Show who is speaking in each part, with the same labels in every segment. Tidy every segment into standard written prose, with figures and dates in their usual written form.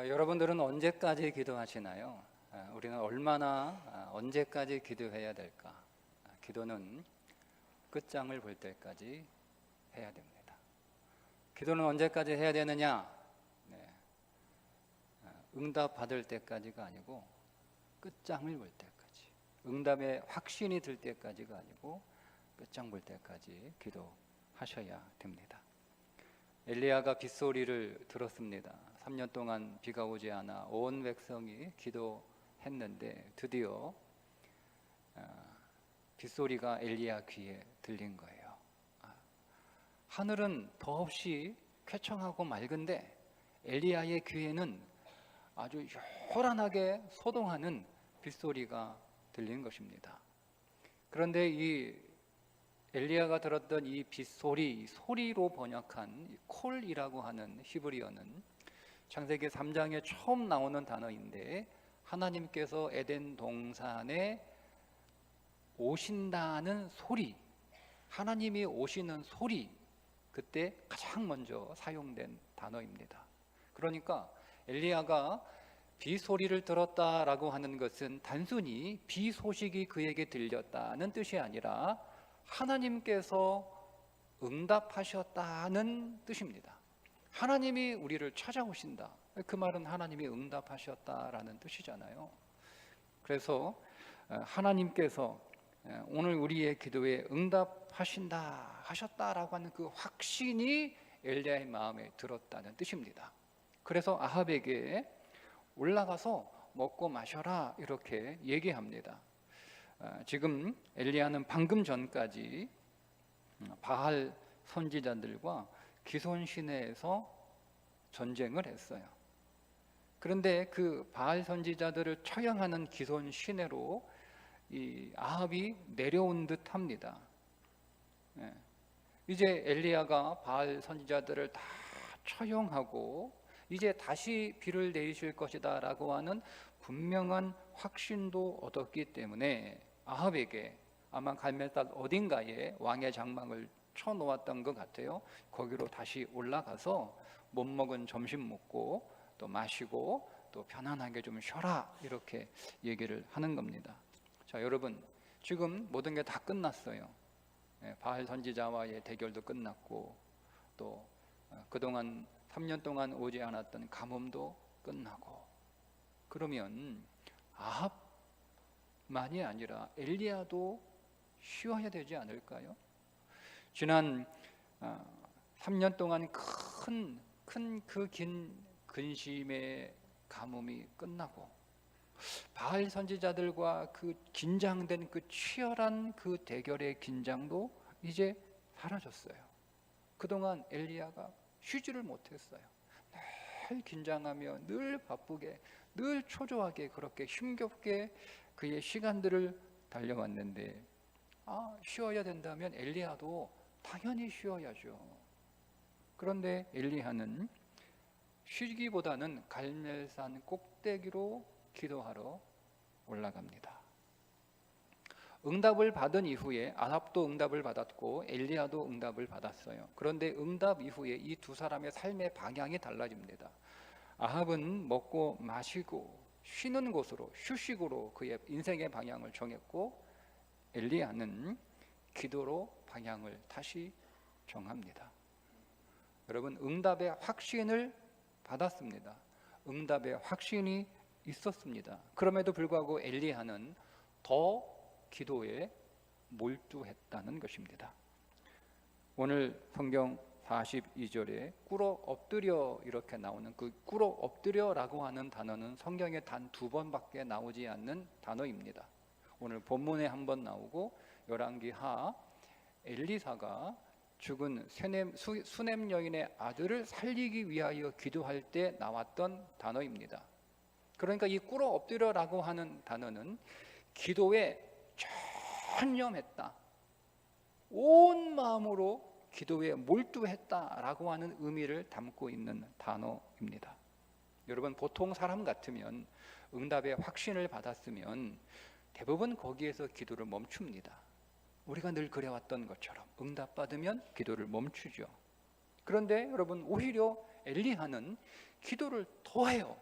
Speaker 1: 여러분들은 언제까지 기도하시나요? 우리는 얼마나 언제까지 기도해야 될까? 기도는 끝장을 볼 때까지 해야 됩니다. 기도는 언제까지 해야 되느냐? 응답 받을 때까지가 아니고 끝장을 볼 때까지, 응답의 확신이 들 때까지가 아니고 끝장 볼 때까지 기도하셔야 됩니다. 엘리야가 빗소리를 들었습니다. 3년 동안 비가 오지 않아 온 백성이 기도했는데 드디어 빗소리가 엘리야 귀에 들린 거예요. 하늘은 더없이 쾌청하고 맑은데 엘리야의 귀에는 아주 요란하게 소동하는 빗소리가 들린 것입니다. 그런데 이 엘리야가 들었던 이 빗소리, 소리로 번역한 이 콜이라고 하는 히브리어는 창세기 3장에 처음 나오는 단어인데, 하나님께서 에덴 동산에 오신다는 소리, 하나님이 오시는 소리, 그때 가장 먼저 사용된 단어입니다. 그러니까 엘리야가 비 소리를 들었다라고 하는 것은 단순히 비 소식이 그에게 들렸다는 뜻이 아니라 하나님께서 응답하셨다는 뜻입니다. 하나님이 우리를 찾아오신다. 그 말은 하나님이 응답하셨다라는 뜻이잖아요. 그래서 하나님께서 오늘 우리의 기도에 응답하신다 하셨다라고 하는 그 확신이 엘리야의 마음에 들었다는 뜻입니다. 그래서 아합에게 올라가서 먹고 마셔라 이렇게 얘기합니다. 지금 엘리야는 방금 전까지 바알 선지자들과 기손 시내에서 전쟁을 했어요. 그런데 그 바알 선지자들을 처형하는 기손 시내로 이 아합이 내려온 듯합니다. 이제 엘리야가 바알 선지자들을 다 처형하고 이제 다시 비를 내리실 것이다 라고 하는 분명한 확신도 얻었기 때문에 아합에게 아마 갈멜산 어딘가에 왕의 장막을 쳐놓았던 것 같아요. 거기로 다시 올라가서 못 먹은 점심 먹고 또 마시고 또 편안하게 좀 쉬어라 이렇게 얘기를 하는 겁니다. 자, 여러분, 지금 모든 게 다 끝났어요. 바알 선지자와의 대결도 끝났고 또 그동안 3년 동안 오지 않았던 가뭄도 끝나고, 그러면 아합만이 아니라 엘리야도 쉬어야 되지 않을까요? 지난 3년 동안 큰 그 긴 근심의 가뭄이 끝나고 바알 선지자들과 그 긴장된 그 치열한 그 대결의 긴장도 이제 사라졌어요. 그동안 엘리야가 쉬지를 못했어요. 늘 긴장하며 늘 바쁘게 늘 초조하게 그렇게 힘겹게 그의 시간들을 달려왔는데 쉬어야 된다면 엘리야도 당연히 쉬어야죠. 그런데 엘리야는 쉬기보다는 갈멜산 꼭대기로 기도하러 올라갑니다. 응답을 받은 이후에 아합도 응답을 받았고 엘리야도 응답을 받았어요. 그런데 응답 이후에 이 두 사람의 삶의 방향이 달라집니다. 아합은 먹고 마시고 쉬는 곳으로, 휴식으로 그의 인생의 방향을 정했고, 엘리야는 기도로 방향을 다시 정합니다. 여러분, 응답의 확신을 받았습니다. 응답의 확신이 있었습니다. 그럼에도 불구하고 엘리야는 더 기도에 몰두했다는 것입니다. 오늘 성경 42절에 꿇어 엎드려 이렇게 나오는 그 꿇어 엎드려라고 하는 단어는 성경에 단 2번밖에 나오지 않는 단어입니다. 오늘 본문에 한 번 나오고 열왕기하 엘리사가 죽은 수넴 여인의 아들을 살리기 위하여 기도할 때 나왔던 단어입니다. 그러니까 이 꿇어 엎드려라고 하는 단어는 기도에 전념했다, 온 마음으로 기도에 몰두했다라고 하는 의미를 담고 있는 단어입니다. 여러분, 보통 사람 같으면 응답의 확신을 받았으면 대부분 거기에서 기도를 멈춥니다. 우리가 늘 그래왔던 것처럼 응답받으면 기도를 멈추죠. 그런데 여러분, 오히려 엘리야는 기도를 더해요.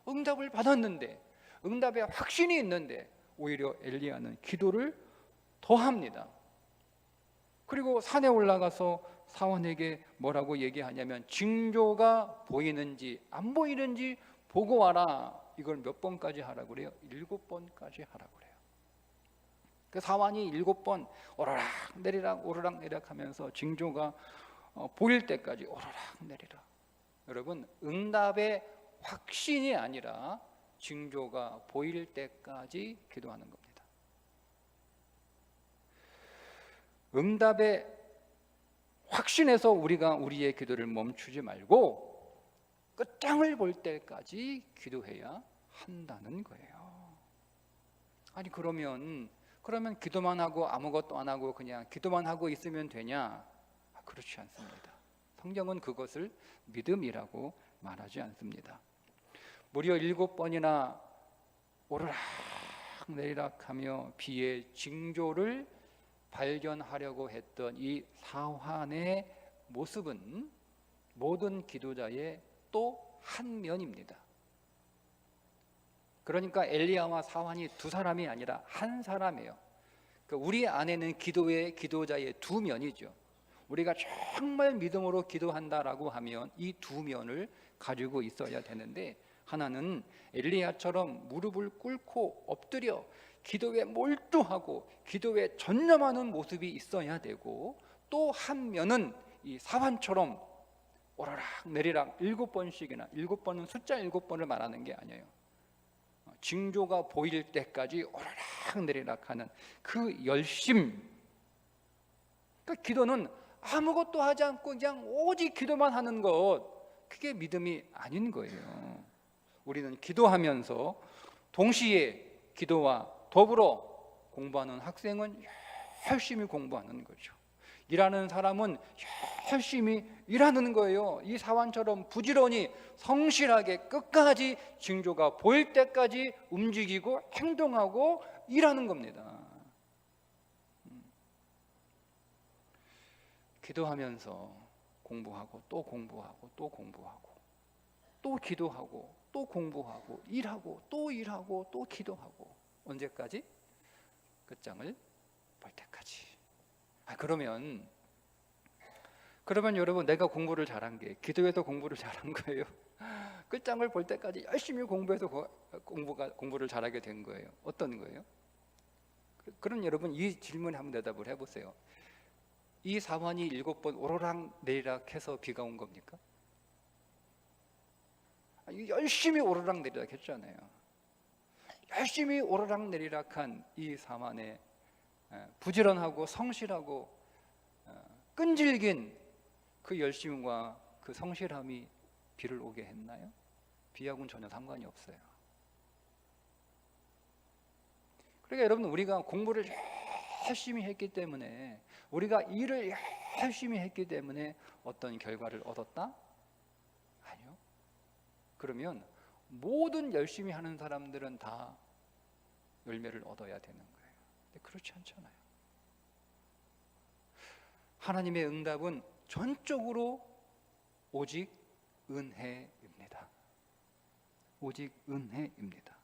Speaker 1: 응답을 받았는데, 응답의 확신이 있는데 오히려 엘리야는 기도를 더 합니다. 그리고 산에 올라가서 사원에게 뭐라고 얘기하냐면 징조가 보이는지 안 보이는지 보고 와라. 이걸 몇 번까지 하라고 그래요? 7번까지 하라고 그래요. 그 사원이 7번 오르락 내리락 오르락 내리락 하면서 징조가 보일 때까지 오르락 내리락. 여러분, 응답의 확신이 아니라 징조가 보일 때까지 기도하는 겁니다. 응답의 확신에서 우리가 우리의 기도를 멈추지 말고 끝장을 볼 때까지 기도해야 한다는 거예요. 아니 그러면 기도만 하고 아무것도 안 하고 그냥 기도만 하고 있으면 되냐? 그렇지 않습니다. 성경은 그것을 믿음이라고 말하지 않습니다. 무려 7번이나 오르락 내리락 하며 비의 징조를 발견하려고 했던 이 사환의 모습은 모든 기도자의 또 한 면입니다. 그러니까 엘리야와 사환이 두 사람이 아니라 한 사람이에요. 우리 안에는 기도자의 두 면이죠. 우리가 정말 믿음으로 기도한다라고 하면 이 두 면을 가지고 있어야 되는데, 하나는 엘리야처럼 무릎을 꿇고 엎드려 기도에 몰두하고 기도에 전념하는 모습이 있어야 되고, 또 한 면은 이 사환처럼 오르락 내리락 7번씩이나, 7번은 숫자 7번을 말하는 게 아니에요. 징조가 보일 때까지 오르락 내리락 하는 그 열심. 그러니까 기도는 아무것도 하지 않고 그냥 오직 기도만 하는 것, 그게 믿음이 아닌 거예요. 우리는 기도하면서 동시에 기도와 더불어 공부하는 학생은 열심히 공부하는 거죠. 일하는 사람은 열심히 일하는 거예요. 이 사환처럼 부지런히 성실하게 끝까지 징조가 보일 때까지 움직이고 행동하고 일하는 겁니다. 기도하면서 공부하고 또 공부하고 또 공부하고 또 기도하고 또 공부하고 일하고 또 일하고 또 기도하고, 언제까지? 끝장을 볼 때까지. 그러면 여러분, 내가 공부를 잘한 게 기도해서 공부를 잘한 거예요? 끝장을 볼 때까지 열심히 공부해서 공부를 잘하게 된 거예요? 어떤 거예요? 그럼 여러분, 이 질문에 한번 대답을 해보세요. 이 사환이 7번 오르락 내리락 해서 비가 온 겁니까? 열심히 오르락 내리락 했잖아요. 열심히 오르락 내리락한 이 사환의 부지런하고 성실하고 끈질긴 그 열심과 그 성실함이 비를 오게 했나요? 비하고는 전혀 상관이 없어요. 그러니까 여러분, 우리가 공부를 열심히 했기 때문에, 우리가 일을 열심히 했기 때문에 어떤 결과를 얻었다? 아니요. 그러면 모든 열심히 하는 사람들은 다 열매를 얻어야 되는 거예요. 근데 그렇지 않잖아요. 하나님의 응답은 전적으로 오직 은혜입니다. 오직 은혜입니다.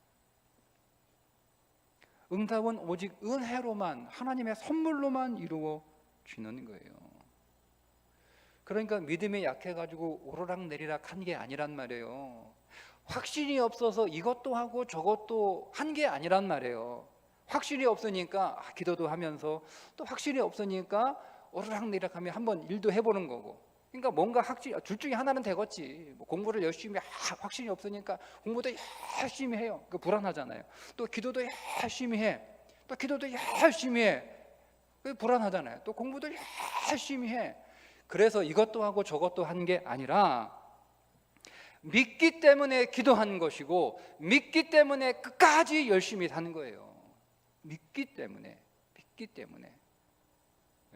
Speaker 1: 응답은 오직 은혜로만, 하나님의 선물로만 이루어지는 거예요. 그러니까 믿음이 약해가지고 오르락 내리락 한 게 아니란 말이에요. 확신이 없어서 이것도 하고 저것도 한 게 아니란 말이에요. 확신이 없으니까 기도도 하면서, 또 확신이 없으니까 오르락 내리락 하면 한번 일도 해보는 거고. 그러니까 뭔가 둘 중에 하나는 되겠지. 공부를 열심히, 확신이 없으니까 공부도 열심히 해요. 불안하잖아요. 또 기도도 열심히 해. 또 기도도 열심히 해. 불안하잖아요. 또 공부도 열심히 해. 그래서 이것도 하고 저것도 한 게 아니라 믿기 때문에 기도한 것이고, 믿기 때문에 끝까지 열심히 사는 거예요. 믿기 때문에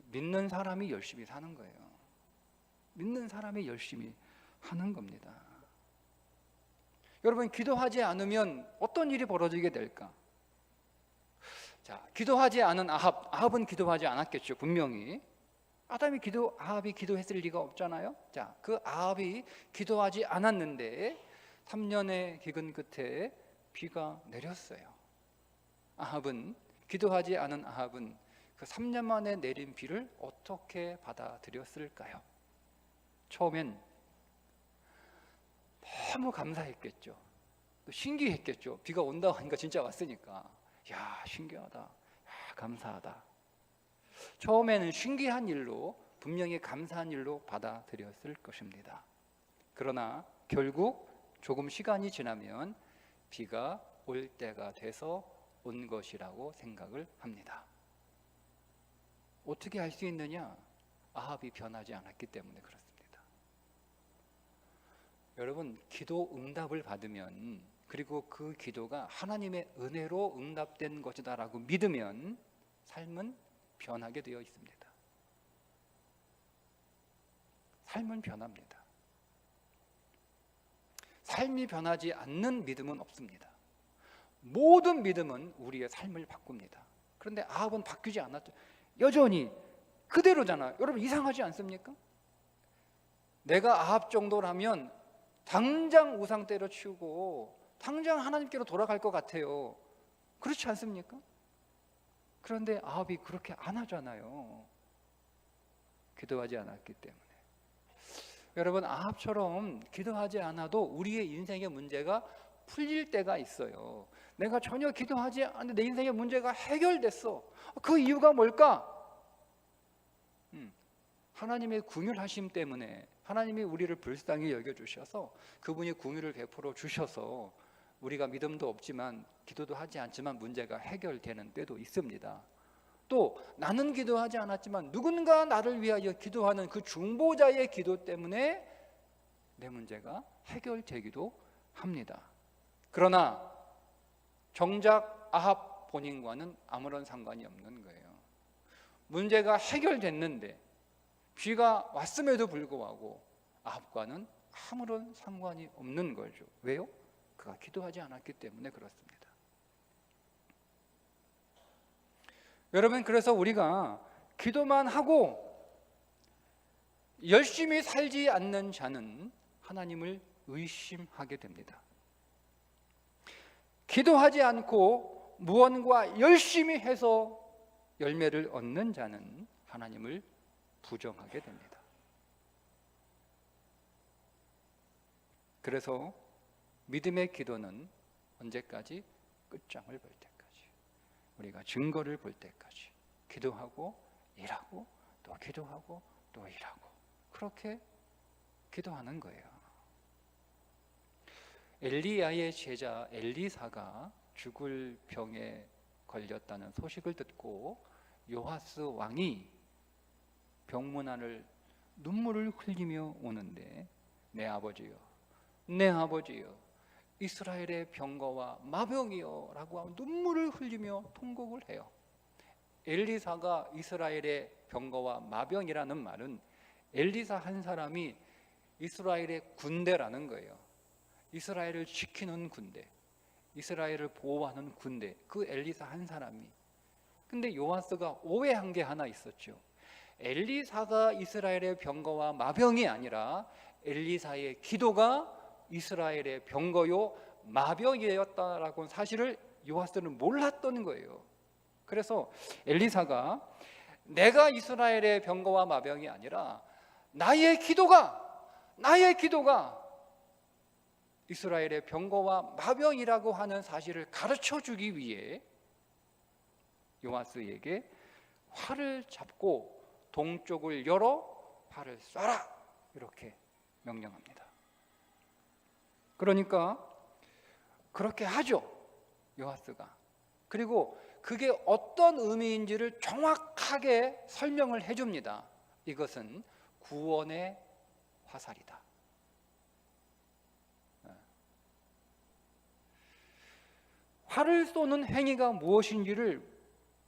Speaker 1: 믿는 사람이 열심히 사는 거예요. 믿는 사람이 열심히 하는 겁니다. 여러분, 기도하지 않으면 어떤 일이 벌어지게 될까? 자, 기도하지 않은 아합은 기도하지 않았겠죠. 분명히 아합이 기도했을 리가 없잖아요. 자, 그 아합이 기도하지 않았는데 3년의 기근 끝에 비가 내렸어요. 기도하지 않은 아합은 그 3년 만에 내린 비를 어떻게 받아들였을까요? 처음엔 너무 감사했겠죠. 또 신기했겠죠. 비가 온다고 하니까 진짜 왔으니까. 야, 신기하다. 야, 감사하다. 처음에는 신기한 일로, 분명히 감사한 일로 받아들였을 것입니다. 그러나 결국 조금 시간이 지나면 비가 올 때가 돼서 온 것이라고 생각을 합니다. 어떻게 알 수 있느냐? 아합이 변하지 않았기 때문에 그렇습니다. 여러분, 기도 응답을 받으면, 그리고 그 기도가 하나님의 은혜로 응답된 것이다라고 믿으면 삶은 변하게 되어 있습니다. 삶은 변합니다. 삶이 변하지 않는 믿음은 없습니다. 모든 믿음은 우리의 삶을 바꿉니다. 그런데 아합은 바뀌지 않았죠. 여전히 그대로잖아요. 여러분, 이상하지 않습니까? 내가 아합 정도라면 당장 우상 때려치우고 당장 하나님께로 돌아갈 것 같아요. 그렇지 않습니까? 그런데 아합이 그렇게 안 하잖아요. 기도하지 않았기 때문에. 여러분, 아합처럼 기도하지 않아도 우리의 인생의 문제가 풀릴 때가 있어요. 내가 전혀 기도하지 않는데 내 인생의 문제가 해결됐어. 그 이유가 뭘까? 하나님의 긍휼하심 때문에, 하나님이 우리를 불쌍히 여겨주셔서, 그분이 긍휼을 베풀어 주셔서 우리가 믿음도 없지만 기도도 하지 않지만 문제가 해결되는 때도 있습니다. 또 나는 기도하지 않았지만 누군가 나를 위하여 기도하는 그 중보자의 기도 때문에 내 문제가 해결되기도 합니다. 그러나 정작 아합 본인과는 아무런 상관이 없는 거예요. 문제가 해결됐는데, 비가 왔음에도 불구하고 아합과는 아무런 상관이 없는 거죠. 왜요? 그가 기도하지 않았기 때문에 그렇습니다. 여러분, 그래서 우리가 기도만 하고 열심히 살지 않는 자는 하나님을 의심하게 됩니다. 기도하지 않고 무언가 열심히 해서 열매를 얻는 자는 하나님을 부정하게 됩니다. 그래서 믿음의 기도는 언제까지? 끝장을 볼 때까지, 우리가 증거를 볼 때까지 기도하고 일하고 또 기도하고 또 일하고, 그렇게 기도하는 거예요. 엘리야의 제자 엘리사가 죽을 병에 걸렸다는 소식을 듣고 요하스 왕이 병문 안을 눈물을 흘리며 오는데, 내 아버지여, 내 아버지여, 이스라엘의 병거와 마병이여 라고 하면 눈물을 흘리며 통곡을 해요. 엘리사가 이스라엘의 병거와 마병이라는 말은 엘리사 한 사람이 이스라엘의 군대라는 거예요. 이스라엘을 지키는 군대, 이스라엘을 보호하는 군대, 그 엘리사 한 사람이. 근데 요하스가 오해한 게 하나 있었죠. 엘리사가 이스라엘의 병거와 마병이 아니라 엘리사의 기도가 이스라엘의 병거요 마병이었다라고 사실을 요하스는 몰랐던 거예요. 그래서 엘리사가 내가 이스라엘의 병거와 마병이 아니라 나의 기도가 이스라엘의 병거와 마병이라고 하는 사실을 가르쳐 주기 위해 요하스에게 활을 잡고 동쪽을 열어 활을 쏴라, 이렇게 명령합니다. 그러니까 그렇게 하죠, 요하스가. 그리고 그게 어떤 의미인지를 정확하게 설명을 해줍니다. 이것은 구원의 화살이다. 활을 쏘는 행위가 무엇인지를,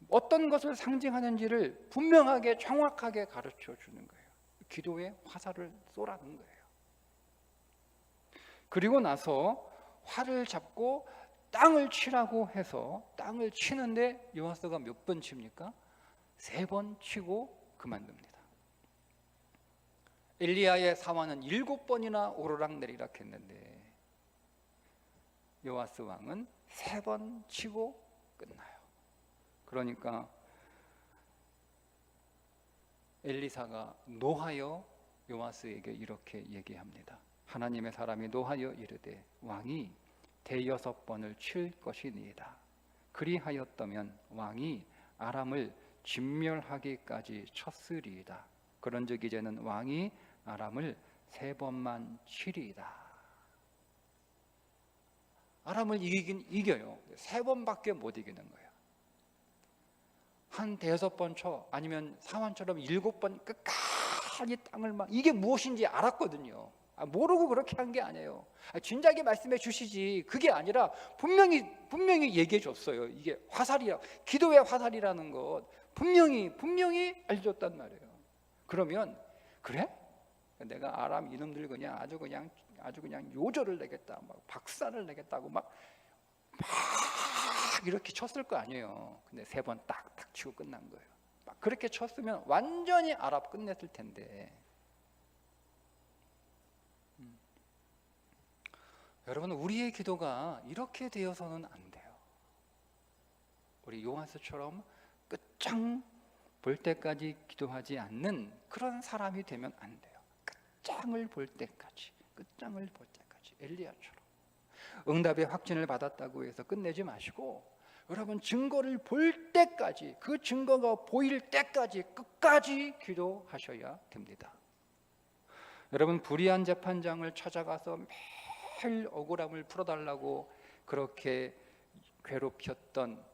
Speaker 1: 어떤 것을 상징하는지를 분명하게 정확하게 가르쳐 주는 거예요. 기도의 화살을 쏘라는 거예요. 그리고 나서 활을 잡고 땅을 치라고 해서 땅을 치는데 요하스가 몇 번 칩니까? 3번 치고 그만둡니다. 엘리야의 사화는 7번이나 오르락내리락 했는데 요아스 왕은 3번 치고 끝나요. 그러니까 엘리사가 노하여 요아스에게 이렇게 얘기합니다. 하나님의 사람이 노하여 이르되 왕이 대여섯번을 칠 것이니이다. 그리하였다면 왕이 아람을 진멸하기까지 쳤으리이다. 그런즉 이제는 왕이 아람을 3번만 치리이다. 아람을 이기긴 이겨요. 3번밖에 못 이기는 거예요. 한 5번 쳐, 아니면 사환처럼 7번 끝까지 땅을 막, 이게 무엇인지 알았거든요. 모르고 그렇게 한 게 아니에요. 진작에 말씀해 주시지. 그게 아니라 분명히 얘기해 줬어요. 이게 화살이야, 기도의 화살이라는 것 분명히 알려줬단 말이에요. 그러면 그래? 내가 아람 이놈들 그냥 아주 그냥 요절을 내겠다, 막 박살을 내겠다고 막 이렇게 쳤을 거 아니에요. 근데 3번 딱딱 치고 끝난 거예요. 막 그렇게 쳤으면 완전히 아람 끝냈을 텐데. 여러분, 우리의 기도가 이렇게 되어서는 안 돼요. 우리 요한스처럼 끝장 볼 때까지 기도하지 않는 그런 사람이 되면 안 돼요. 끝장을 볼 때까지 엘리야처럼 응답의 확신을 받았다고 해서 끝내지 마시고, 여러분 증거를 볼 때까지, 그 증거가 보일 때까지 끝까지 기도하셔야 됩니다. 여러분, 불의한 재판장을 찾아가서 매일 억울함을 풀어달라고 그렇게 괴롭혔던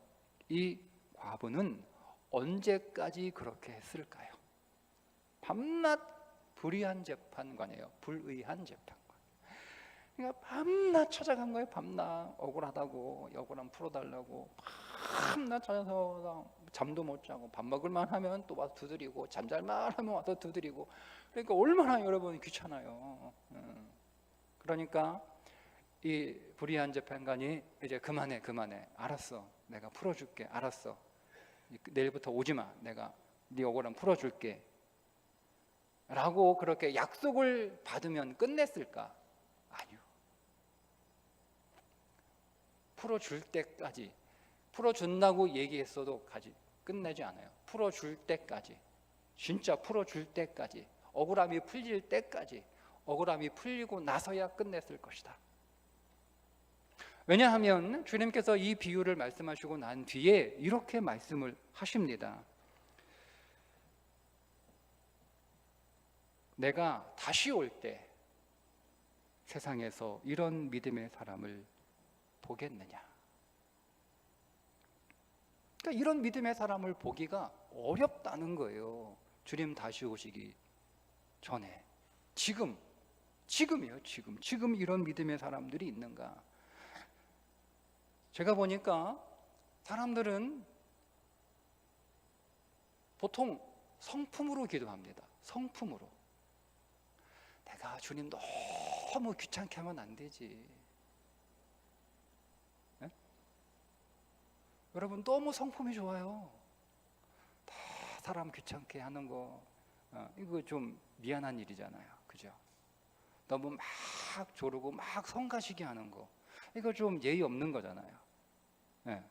Speaker 1: 이 과부는 언제까지 그렇게 했을까요? 밤낮 불의한 재판관이에요. 불의한 재판관. 그러니까 밤낮 찾아간 거예요. 밤낮 억울하다고, 억울함 풀어달라고 밤낮 찾아서 잠도 못 자고, 밥 먹을만 하면 또 와서 두드리고, 잠잘만 하면 와서 두드리고. 그러니까 얼마나 여러분 귀찮아요. 그러니까 이 불의한 재판관이 이제 그만해, 알았어, 내가 풀어줄게, 알았어, 내일부터 오지마, 내가 네 억울함 풀어줄게 라고 그렇게 약속을 받으면 끝냈을까? 아니요. 풀어줄 때까지, 풀어준다고 얘기했어도 끝내지 않아요. 풀어줄 때까지, 진짜 풀어줄 때까지, 억울함이 풀릴 때까지, 억울함이 풀리고 나서야 끝냈을 것이다. 왜냐하면 주님께서 이 비유를 말씀하시고 난 뒤에 이렇게 말씀을 하십니다. 내가 다시 올 때 세상에서 이런 믿음의 사람을 보겠느냐. 그러니까 이런 믿음의 사람을 보기가 어렵다는 거예요. 주님 다시 오시기 전에. 지금이에요. 지금 이런 믿음의 사람들이 있는가. 제가 보니까 사람들은 보통 성품으로 기도합니다. 성품으로. 내가 주님 너무 귀찮게 하면 안 되지. 네? 여러분, 너무 성품이 좋아요. 다 사람 귀찮게 하는 거, 이거 좀 미안한 일이잖아요. 그죠? 너무 막 조르고 막 성가시게 하는 거, 이거 좀 예의 없는 거잖아요. 네.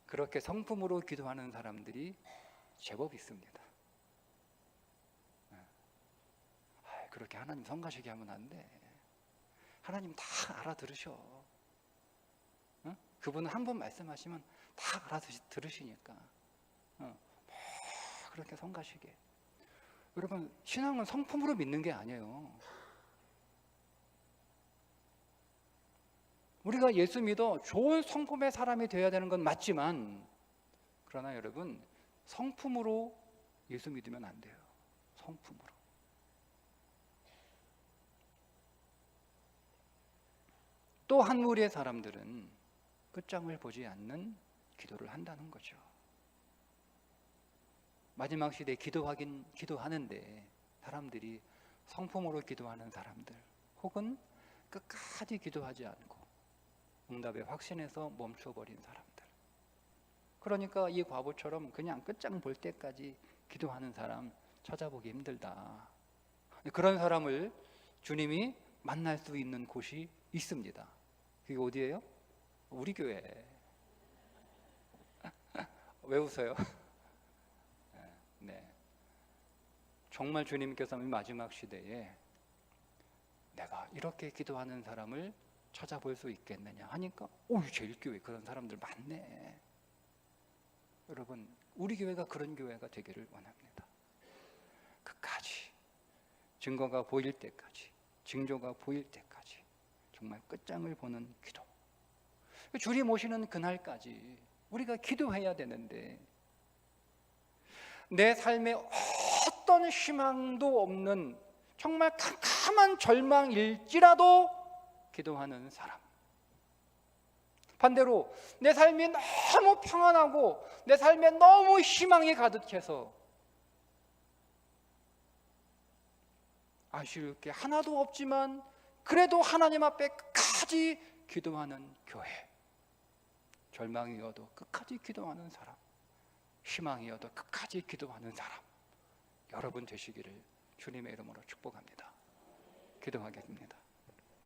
Speaker 1: 그렇게 성품으로 기도하는 사람들이 제법 있습니다. 네. 그렇게 하나님 성가시게 하면 안 돼. 하나님 다 알아들으셔. 그분은 한 번 말씀하시면 다 알아들으시니까. 그렇게 성가시게. 여러분, 신앙은 성품으로 믿는 게 아니에요. 우리가 예수 믿어 좋은 성품의 사람이 되어야 되는 건 맞지만, 그러나 여러분, 성품으로 예수 믿으면 안 돼요. 성품으로. 또 한 무리의 사람들은 끝장을 보지 않는 기도를 한다는 거죠. 마지막 시대에 기도하는데 사람들이 성품으로 기도하는 사람들, 혹은 끝까지 기도하지 않고 응답에 확신해서 멈춰버린 사람들. 그러니까 이 과부처럼 그냥 끝장 볼 때까지 기도하는 사람 찾아보기 힘들다. 그런 사람을 주님이 만날 수 있는 곳이 있습니다. 그게 어디예요? 우리 교회. 왜 웃어요? 네. 정말 주님께서 이 마지막 시대에 내가 이렇게 기도하는 사람을 찾아볼 수 있겠느냐 하니까 제일교회 그런 사람들 많네. 여러분, 우리 교회가 그런 교회가 되기를 원합니다. 끝까지 증거가 보일 때까지, 징조가 보일 때까지 정말 끝장을 보는 기도. 주님 오시는 그날까지 우리가 기도해야 되는데 내 삶에 어떤 희망도 없는 정말 캄캄한 절망일지라도 기도하는 사람, 반대로 내 삶이 너무 평안하고 내 삶에 너무 희망이 가득해서 아쉬울 게 하나도 없지만 그래도 하나님 앞에 끝까지 기도하는 교회, 절망이어도 끝까지 기도하는 사람, 희망이어도 끝까지 기도하는 사람, 여러분 되시기를 주님의 이름으로 축복합니다. 기도하겠습니다.